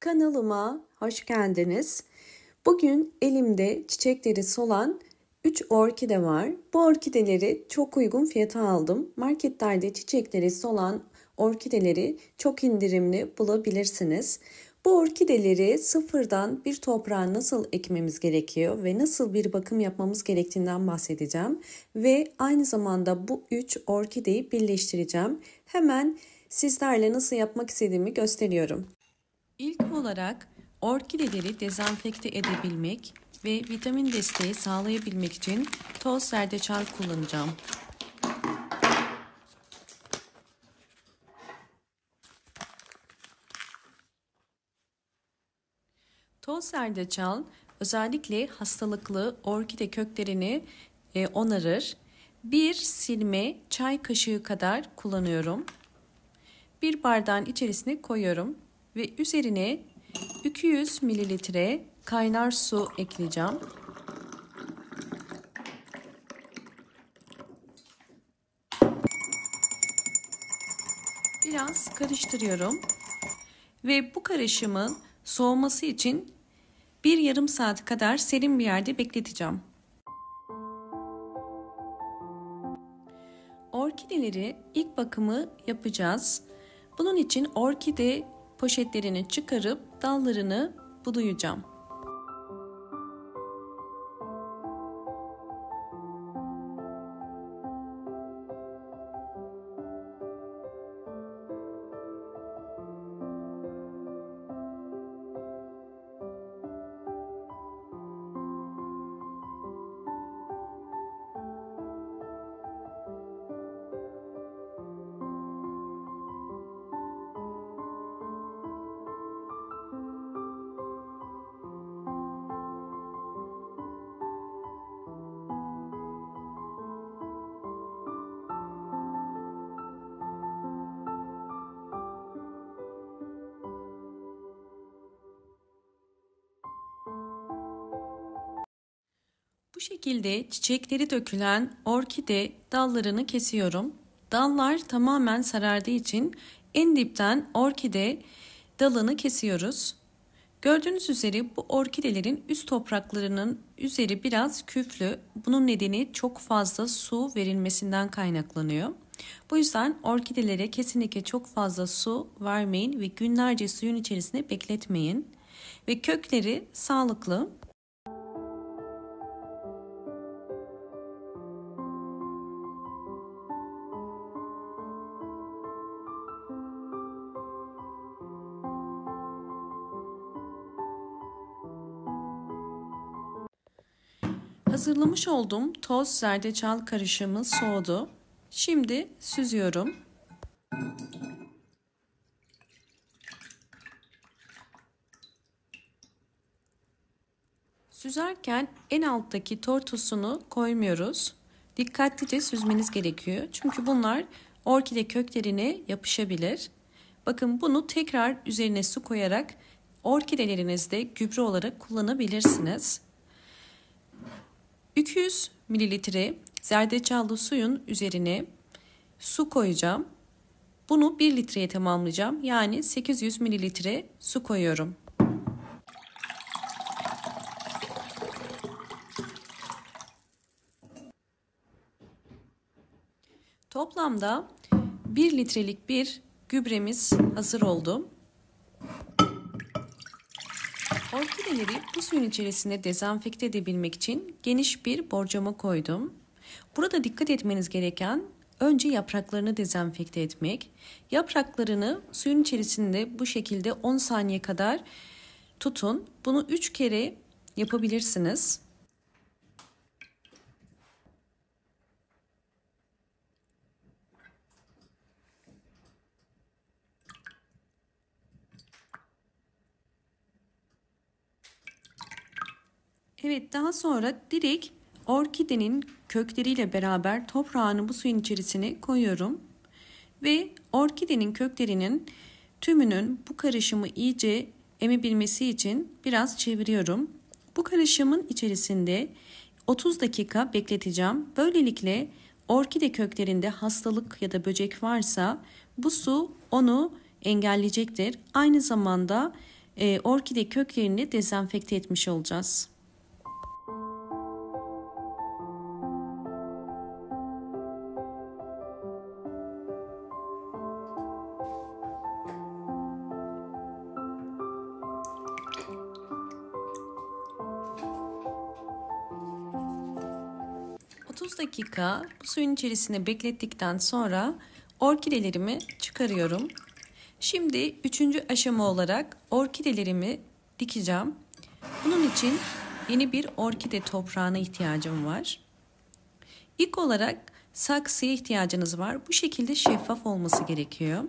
Kanalıma hoş geldiniz. Bugün elimde çiçekleri solan 3 orkide var. Bu orkideleri çok uygun fiyata aldım. Marketlerde çiçekleri solan orkideleri çok indirimli bulabilirsiniz. Bu orkideleri sıfırdan bir toprağa nasıl ekmemiz gerekiyor ve nasıl bir bakım yapmamız gerektiğinden bahsedeceğim. Ve aynı zamanda bu 3 orkideyi birleştireceğim. Hemen sizlerle nasıl yapmak istediğimi gösteriyorum. İlk olarak orkideleri dezenfekte edebilmek ve vitamin desteği sağlayabilmek için toz zerdeçal kullanacağım. Toz zerdeçal özellikle hastalıklı orkide köklerini onarır. Bir silme çay kaşığı kadar kullanıyorum. Bir bardağın içerisine koyuyorum ve üzerine 200 mililitre kaynar su ekleyeceğim. Biraz karıştırıyorum ve bu karışımın soğuması için bir yarım saat kadar serin bir yerde bekleteceğim. Orkideleri ilk bakımı yapacağız. Bunun için orkide poşetlerini çıkarıp dallarını budayacağım. Bu şekilde çiçekleri dökülen orkide dallarını kesiyorum. Dallar tamamen sarardığı için en dipten orkide dalını kesiyoruz. Gördüğünüz üzere bu orkidelerin üst topraklarının üzeri biraz küflü. Bunun nedeni çok fazla su verilmesinden kaynaklanıyor. Bu yüzden orkidelere kesinlikle çok fazla su vermeyin ve günlerce suyun içerisinde bekletmeyin. Ve kökleri sağlıklı. Hazırlamış olduğum toz zerdeçal karışımı soğudu. Şimdi süzüyorum. Süzerken en alttaki tortusunu koymuyoruz. Dikkatlice süzmeniz gerekiyor. Çünkü bunlar orkide köklerine yapışabilir. Bakın bunu tekrar üzerine su koyarak orkidelerinizde gübre olarak kullanabilirsiniz. 200 mililitre zerdeçallı suyun üzerine su koyacağım. Bunu 1 litreye tamamlayacağım. Yani 800 mililitre su koyuyorum. Toplamda 1 litrelik bir gübremiz hazır oldu. Orkideleri bu suyun içerisinde dezenfekte edebilmek için geniş bir borcama koydum. Burada dikkat etmeniz gereken önce yapraklarını dezenfekte etmek. Yapraklarını suyun içerisinde bu şekilde 10 saniye kadar tutun. Bunu 3 kere yapabilirsiniz. Evet, daha sonra direkt orkidenin kökleriyle beraber toprağını bu suyun içerisine koyuyorum. Ve orkidenin köklerinin tümünün bu karışımı iyice emebilmesi için biraz çeviriyorum. Bu karışımın içerisinde 30 dakika bekleteceğim. Böylelikle orkide köklerinde hastalık ya da böcek varsa bu su onu engelleyecektir. Aynı zamanda orkide köklerini dezenfekte etmiş olacağız. ...30 dakika bu suyun içerisine beklettikten sonra orkidelerimi çıkarıyorum. Şimdi 3. aşama olarak orkidelerimi dikeceğim. Bunun için yeni bir orkide toprağına ihtiyacım var. İlk olarak saksıya ihtiyacınız var. Bu şekilde şeffaf olması gerekiyor.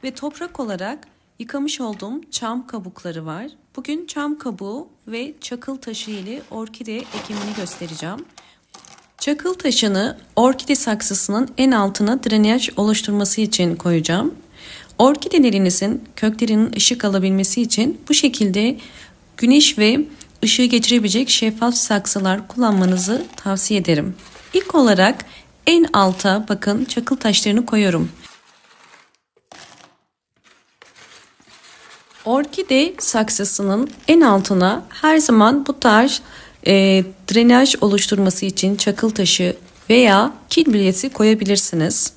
Ve toprak olarak yıkamış olduğum çam kabukları var. Bugün çam kabuğu ve çakıl taşı ile orkide ekimini göstereceğim. Çakıl taşını orkide saksısının en altına drenaj oluşturması için koyacağım. Orkidelerinizin köklerinin ışık alabilmesi için bu şekilde güneş ve ışığı geçirebilecek şeffaf saksılar kullanmanızı tavsiye ederim. İlk olarak en alta bakın çakıl taşlarını koyuyorum. Orkide saksısının en altına her zaman bu tarz drenaj oluşturması için çakıl taşı veya kil bilyesi koyabilirsiniz.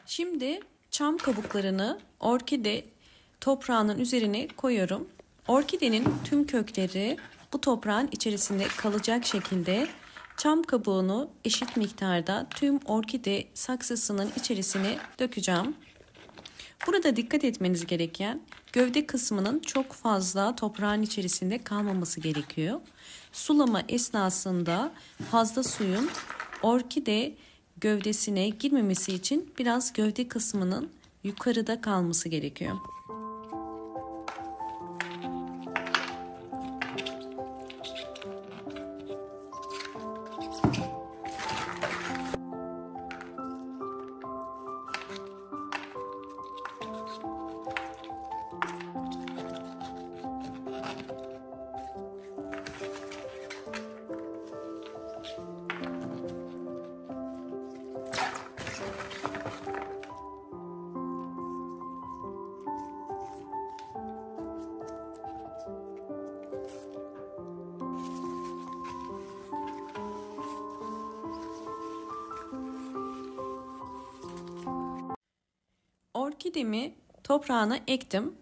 Şimdi çam kabuklarını orkide toprağının üzerine koyuyorum. Orkidenin tüm kökleri bu toprağın içerisinde kalacak şekilde çam kabuğunu eşit miktarda tüm orkide saksısının içerisine dökeceğim. Burada dikkat etmeniz gereken gövde kısmının çok fazla toprağın içerisinde kalmaması gerekiyor. Sulama esnasında fazla suyun orkide gövdesine girmemesi için biraz gövde kısmının yukarıda kalması gerekiyor. Orkidemi toprağına ektim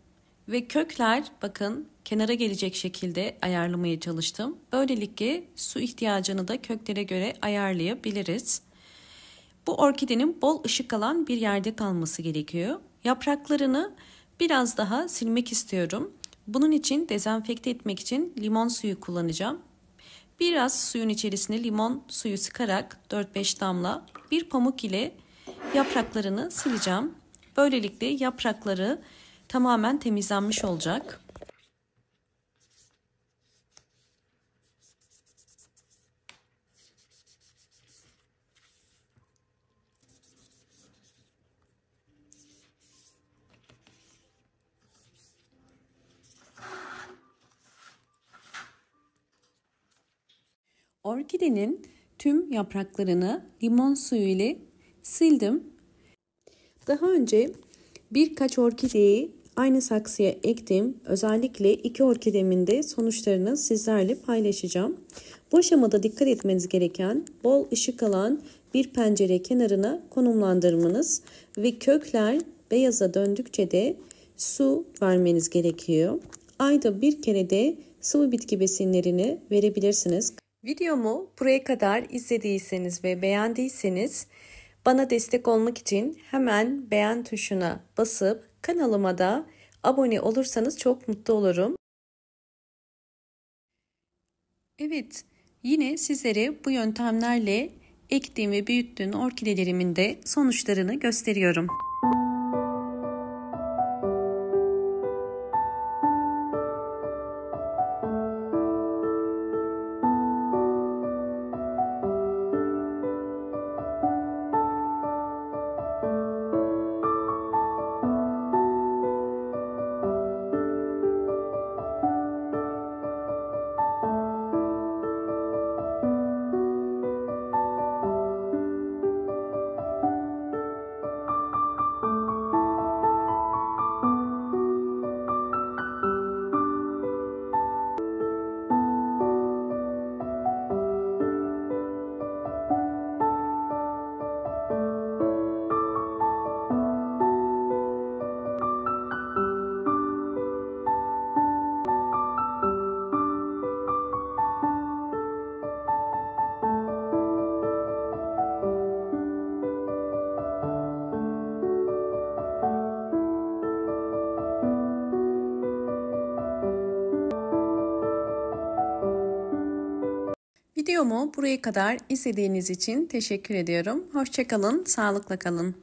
ve kökler bakın kenara gelecek şekilde ayarlamaya çalıştım. Böylelikle su ihtiyacını da köklere göre ayarlayabiliriz. Bu orkidenin bol ışık alan bir yerde kalması gerekiyor. Yapraklarını biraz daha silmek istiyorum. Bunun için dezenfekte etmek için limon suyu kullanacağım. Biraz suyun içerisine limon suyu sıkarak 4-5 damla bir pamuk ile yapraklarını sileceğim. Böylelikle yaprakları tamamen temizlenmiş olacak. Orkidenin tüm yapraklarını limon suyu ile sildim. Daha önce birkaç orkideyi aynı saksıya ektim. Özellikle 2 orkidemin de sonuçlarını sizlerle paylaşacağım. Bu aşamada dikkat etmeniz gereken bol ışık alan bir pencere kenarına konumlandırmanız ve kökler beyaza döndükçe de su vermeniz gerekiyor. Ayda bir kere de sıvı bitki besinlerini verebilirsiniz. Videomu buraya kadar izlediyseniz ve beğendiyseniz bana destek olmak için hemen beğen tuşuna basıp kanalıma da abone olursanız çok mutlu olurum. Evet, yine sizlere bu yöntemlerle ektiğim ve büyüttüğüm orkidelerimin de sonuçlarını gösteriyorum. Videomu buraya kadar izlediğiniz için teşekkür ediyorum. Hoşça kalın, sağlıkla kalın.